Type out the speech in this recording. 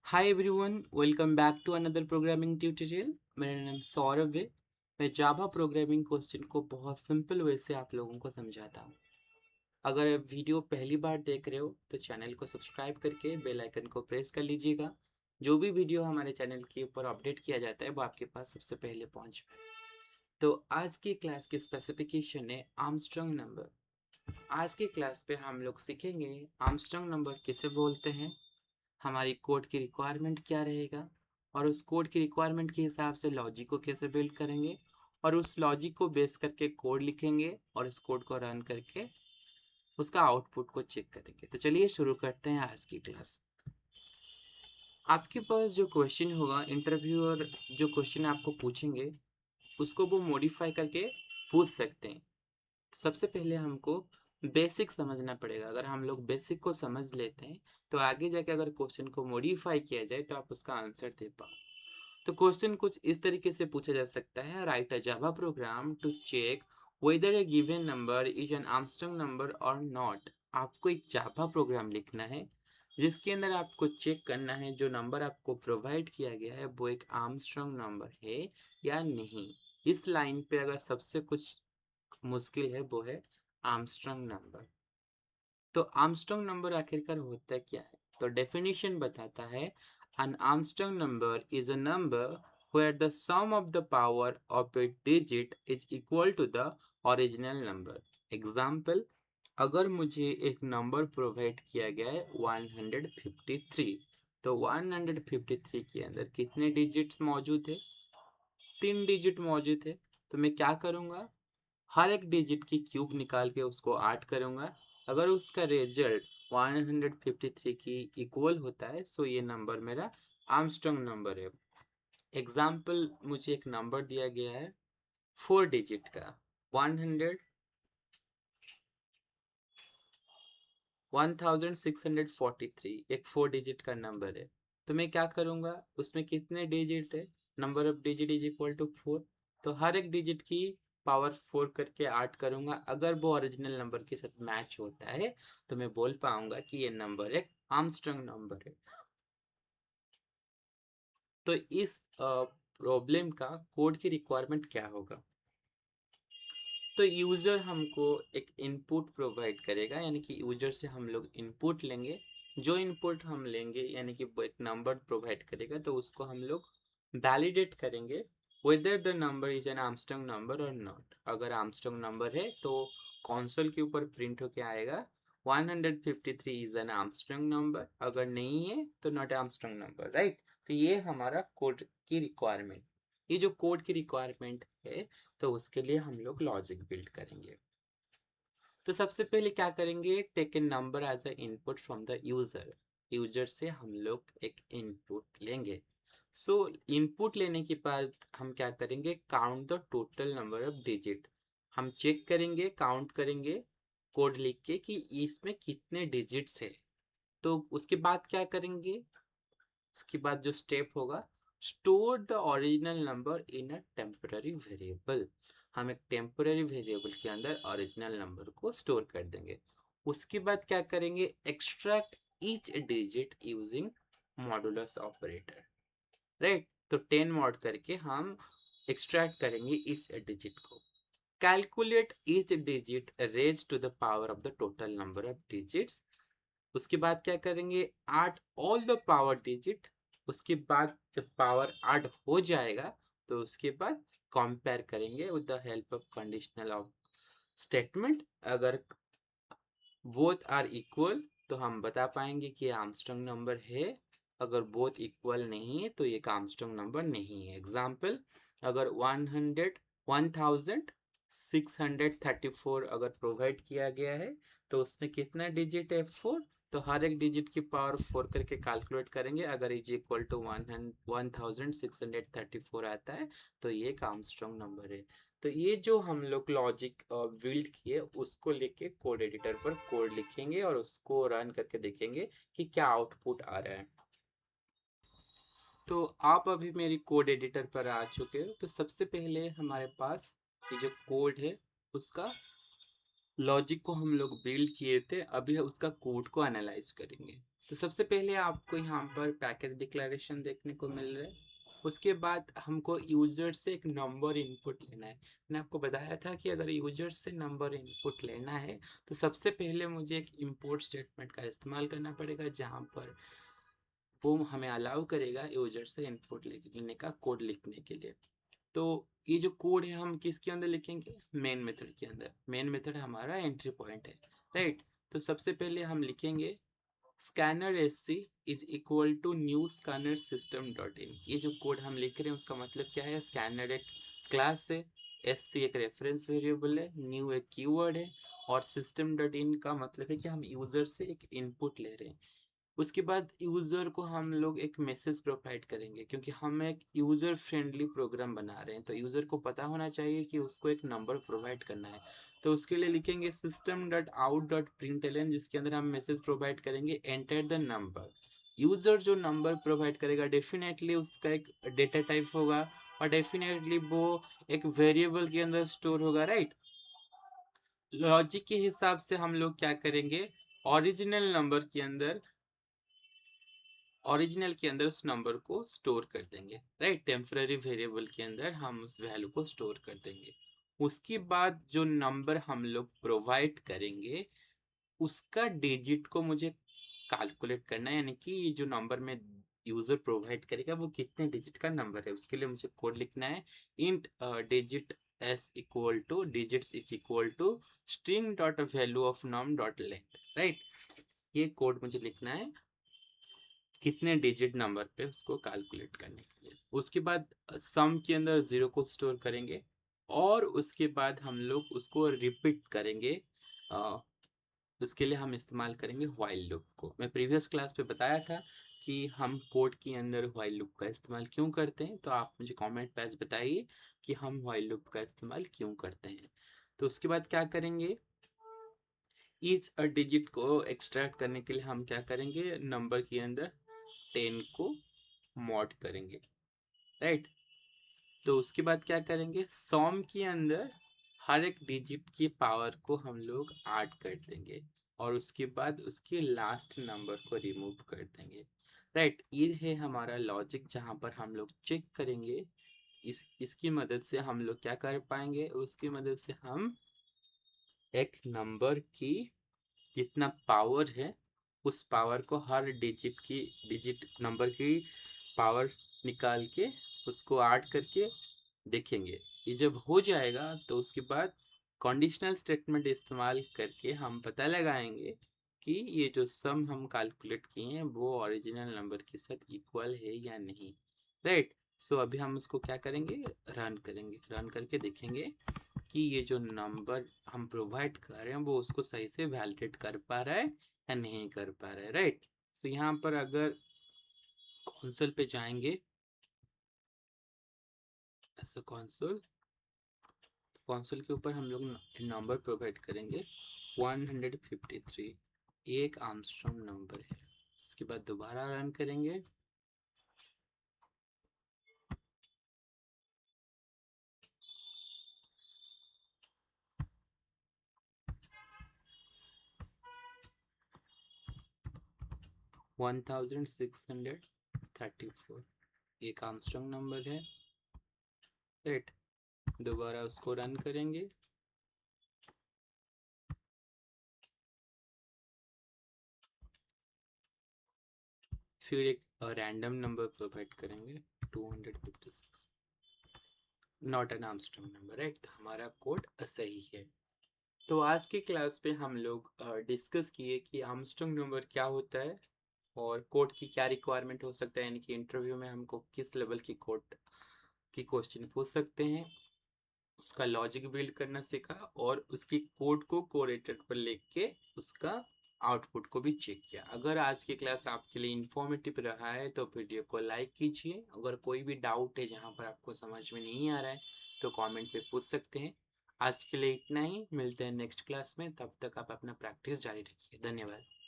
Hi everyone, welcome back to another programming tutorial. मेरा नाम सौरभ है। मैं जावा प्रोग्रामिंग क्वेश्चन को बहुत सिंपल वे से आप लोगों को समझाता हूँ। अगर आप वीडियो पहली बार देख रहे हो तो चैनल को सब्सक्राइब करके बेल आइकन को प्रेस कर लीजिएगा। जो भी वीडियो हमारे चैनल के ऊपर अपडेट किया जाता है वो आपके पास सबसे पहले पहुँच पाए। तो आज की क्लास की स्पेसिफिकेशन है आर्मस्ट्रांग नंबर। आज की क्लास पे हम लोग सीखेंगे आर्मस्ट्रांग नंबर किसे बोलते हैं, हमारी कोड की रिक्वायरमेंट क्या रहेगा, और उस कोड की रिक्वायरमेंट के हिसाब से लॉजिक को कैसे बिल्ड करेंगे, और उस लॉजिक को बेस करके कोड लिखेंगे और इस कोड को रन करके उसका आउटपुट को चेक करेंगे। तो चलिए शुरू करते हैं आज की क्लास। आपके पास जो क्वेश्चन होगा, इंटरव्यूअर जो क्वेश्चन आपको पूछेंगे उसको वो मॉडिफाई करके पूछ सकते हैं। सबसे पहले हमको बेसिक समझना पड़ेगा। अगर हम लोग बेसिक को समझ लेते हैं तो आगे जाके अगर क्वेश्चन को मॉडिफाई किया जाए तो आप उसका आंसर दे पाओ। तो क्वेश्चन कुछ इस तरीके से पूछा जा सकता है, write a Java program to check whether a given number is an Armstrong number और नॉट। आपको एक जावा प्रोग्राम लिखना है जिसके अंदर आपको चेक करना है जो नंबर आपको प्रोवाइड किया गया है वो एक आर्मस्ट्रांग नंबर है या नहीं। इस लाइन पे अगर सबसे कुछ मुश्किल है वो है आर्मस्ट्रांग नंबर। तो आर्मस्ट्रांग नंबर आखिरकार होता क्या है? तो डेफिनेशन बताता है, an armstrong number is a number where the sum of the power of a digit is equal to the original number. Example, अगर मुझे एक नंबर प्रोवाइड किया गया है 153, तो 153 के अंदर कितने डिजिट्स मौजूद है? 3 डिजिट मौजूद है। तो मैं क्या करूँगा, हर एक डिजिट की क्यूब निकाल के उसको ऐड करूंगा। अगर उसका रिजल्ट 153 की इक्वल होता है सो ये नंबर मेरा आर्मस्ट्रांग नंबर है। एग्जाम्पल, मुझे एक नंबर दिया गया है 4 डिजिट का, 100 1643 एक 4 डिजिट का नंबर है। तो मैं क्या करूंगा, उसमें कितने डिजिट है, number of digit is equal to 4। तो हर एक डिजिट की पावर 4 करके ऐड करूंगा। अगर वो ओरिजिनल नंबर के साथ मैच होता है तो मैं बोल पाऊंगा कि ये नंबर एक आर्मस्ट्रांग नंबर है। तो इस प्रॉब्लम का कोड की रिक्वायरमेंट क्या होगा? तो यूज़र हमको एक इनपुट प्रोवाइड करेगा, यानी कि यूज़र से हम लोग इनपुट लेंगे। जो इनपुट हम लेंगे यानी कि वो एक नंबर प्रोवाइड करेगा, तो उसको हम लोग वैलिडेट करेंगे whether the number is an Armstrong number और नॉट। अगर आर्मस्ट्रांग नंबर है तो कंसोल के ऊपर प्रिंट होके आएगा 153 इज एन आर्मस्ट्रांग नंबर, अगर नहीं है तो नॉट आर्मस्ट्रांग नंबर, राइट। तो ये हमारा कोड की रिक्वायरमेंट। ये जो कोड की रिक्वायरमेंट है तो उसके लिए हम लोग लॉजिक बिल्ड करेंगे। तो सबसे पहले क्या करेंगे, take a number as a input from the user. User से हम लोग एक इनपुट लेंगे। सो इनपुट लेने के बाद हम क्या करेंगे, count the total number of digit. हम चेक करेंगे, काउंट करेंगे कोड लिख के कि इसमें कितने डिजिट्स है। तो उसके बाद क्या करेंगे, उसके बाद जो स्टेप होगा, store the original number in a temporary variable. हम एक टेम्पररी वेरिएबल के अंदर ओरिजिनल नंबर को स्टोर कर देंगे। उसके बाद क्या करेंगे, extract each digit using modulus operator, right. तो 10 मॉड करके हम एक्सट्रैक्ट करेंगे इस डिजिट को। Calculate each digit raise to the power of the total number of digits. उसके बाद क्या करेंगे, add all the power digit. उसके बाद जब पावर ऐड हो जाएगा तो उसके बाद कंपेयर करेंगे with the help of conditional of statement. अगर बोथ आर इक्वल तो हम बता पाएंगे कि आर्मस्ट्रांग नंबर है। अगर बोथ इक्वल नहीं है तो ये आर्मस्ट्रांग नंबर नहीं है। एग्जाम्पल, अगर 1634 अगर प्रोवाइड किया गया है तो उसमें कितना डिजिट है, 4। तो हर एक डिजिट की पावर 4 करके कैलकुलेट करेंगे। अगर इज इक्वल टू 1634 आता है तो ये एक आर्मस्ट्रांग नंबर है। तो ये जो हम लोग लॉजिक बिल्ड किए उसको लेके कोड एडिटर पर कोड लिखेंगे और उसको रन करके देखेंगे कि क्या आउटपुट आ रहा है। तो आप अभी मेरी कोड एडिटर पर आ चुके हो। तो सबसे पहले हमारे पास ये जो कोड है उसका लॉजिक को हम लोग बिल्ड किए थे, अभी उसका कोड को एनालाइज करेंगे। तो सबसे पहले आपको यहाँ पर पैकेज डिक्लेरेशन देखने को मिल रहा है। उसके बाद हमको यूजर से एक नंबर इनपुट लेना है। मैंने आपको बताया था कि अगर यूजर से नंबर इनपुट लेना है तो सबसे पहले मुझे एक इंपोर्ट स्टेटमेंट का इस्तेमाल करना पड़ेगा, जहाँ पर वो हमें अलाउ करेगा यूजर से इनपुट लेने का कोड लिखने के लिए। तो ये जो कोड है हम किसके अंदर लिखेंगे? मेन मेथड के अंदर। मेन मेथड हमारा एंट्री पॉइंट है, राइट। तो सबसे पहले हम लिखेंगे scanner SC is equal to new scanner system dot in. ये जो कोड हम लिख रहे हैं उसका मतलब क्या है? स्कैनर एक क्लास है, SC एक रेफरेंस वेरिएबल है, न्यू एक कीवर्ड है, और सिस्टम डॉट इन का मतलब है कि हम यूजर से एक इनपुट ले रहे हैं। उसके बाद यूज़र को हम लोग एक मैसेज प्रोवाइड करेंगे, क्योंकि हम एक यूज़र फ्रेंडली प्रोग्राम बना रहे हैं तो यूज़र को पता होना चाहिए कि उसको एक नंबर प्रोवाइड करना है। तो उसके लिए लिखेंगे system dot out dot println, जिसके अंदर हम मैसेज प्रोवाइड करेंगे एंटर द नंबर। यूज़र जो नंबर प्रोवाइड करेगा डेफिनेटली उसका एक डेटा टाइप होगा, और डेफिनेटली वो एक वेरिएबल के अंदर स्टोर होगा, राइट। लॉजिक के हिसाब से हम लोग क्या करेंगे? ओरिजिनल नंबर के अंदर उस नंबर को स्टोर कर देंगे, राइट। टेम्पररी वेरिएबल के अंदर हम उस वैल्यू को स्टोर कर देंगे। उसके बाद जो नंबर हम लोग प्रोवाइड करेंगे उसका डिजिट को मुझे कैलकुलेट करना है, यानी कि ये जो नंबर में यूजर प्रोवाइड करेगा वो कितने डिजिट का नंबर है। उसके लिए मुझे कोड लिखना है int digit s equal to digits is equal to string dot value of num dot length, right. ये कोड मुझे लिखना है कितने डिजिट नंबर पे उसको कैलकुलेट करने के लिए। उसके बाद सम के अंदर 0 को स्टोर करेंगे, और उसके बाद हम लोग उसको रिपीट करेंगे। उसके लिए हम इस्तेमाल करेंगे व्हाइल लूप को। मैं प्रीवियस क्लास पे बताया था कि हम कोड के अंदर व्हाइल लूप का इस्तेमाल क्यों करते हैं, तो आप मुझे कमेंट पे बताइए कि हम व्हाइल लूप का इस्तेमाल क्यों करते हैं। तो उसके बाद क्या करेंगे? ईच अ डिजिट को एक्सट्रैक्ट करने के लिए हम क्या करेंगे? नंबर के अंदर 10 को मॉड करेंगे, राइट। तो उसके बाद क्या करेंगे? सॉम के अंदर हर एक डिजिट की पावर को हम लोग ऐड कर देंगे, और उसके बाद उसके लास्ट नंबर को रिमूव कर देंगे, राइट। ये है हमारा लॉजिक, जहाँ पर हम लोग चेक करेंगे। इसकी मदद से हम लोग क्या कर पाएंगे? उसकी मदद से हम एक नंबर की जितना पावर है उस पावर को हर डिजिट नंबर की पावर निकाल के उसको ऐड करके देखेंगे। ये जब हो जाएगा तो उसके बाद कंडीशनल स्टेटमेंट इस्तेमाल करके हम पता लगाएंगे कि ये जो सम हम कैलकुलेट किए हैं वो ओरिजिनल नंबर के साथ इक्वल है या नहीं, राइट। सो अभी हम उसको क्या करेंगे? रन करेंगे। रन करके देखेंगे कि ये जो नंबर हम प्रोवाइड कर रहे हैं वो उसको सही से वैलिडेट कर पा रहा है या नहीं कर पा रहा है, राइट। तो यहाँ पर अगर कंसोल पे जाएंगे, ऐसा कंसोल के ऊपर हम लोग नंबर प्रोवाइड करेंगे 153, एक आर्मस्ट्रांग नंबर है। इसके बाद दोबारा रन करेंगे, 1634, एक आर्मस्ट्रांग नंबर है, राइट। दोबारा उसको रन करेंगे, फिर एक रैंडम नंबर प्रोवाइड करेंगे 256, not an Armstrong number, right. तो हमारा कोड सही है। तो आज की क्लास पे हम लोग डिस्कस किए कि आर्मस्ट्रांग नंबर क्या होता है और कोड की क्या रिक्वायरमेंट हो सकता है, यानी कि इंटरव्यू में हमको किस लेवल की कोड की क्वेश्चन पूछ सकते हैं। उसका लॉजिक बिल्ड करना सीखा, और उसकी कोड को कोरेटर पर लेके उसका आउटपुट को भी चेक किया। अगर आज की क्लास आपके लिए इंफॉर्मेटिव रहा है तो वीडियो को लाइक कीजिए। अगर कोई भी डाउट है जहाँ पर आपको समझ में नहीं आ रहा है तो कमेंट पे पूछ सकते हैं। आज के लिए इतना ही, मिलते हैं नेक्स्ट क्लास में। तब तक आप अपना प्रैक्टिस जारी रखिए। धन्यवाद।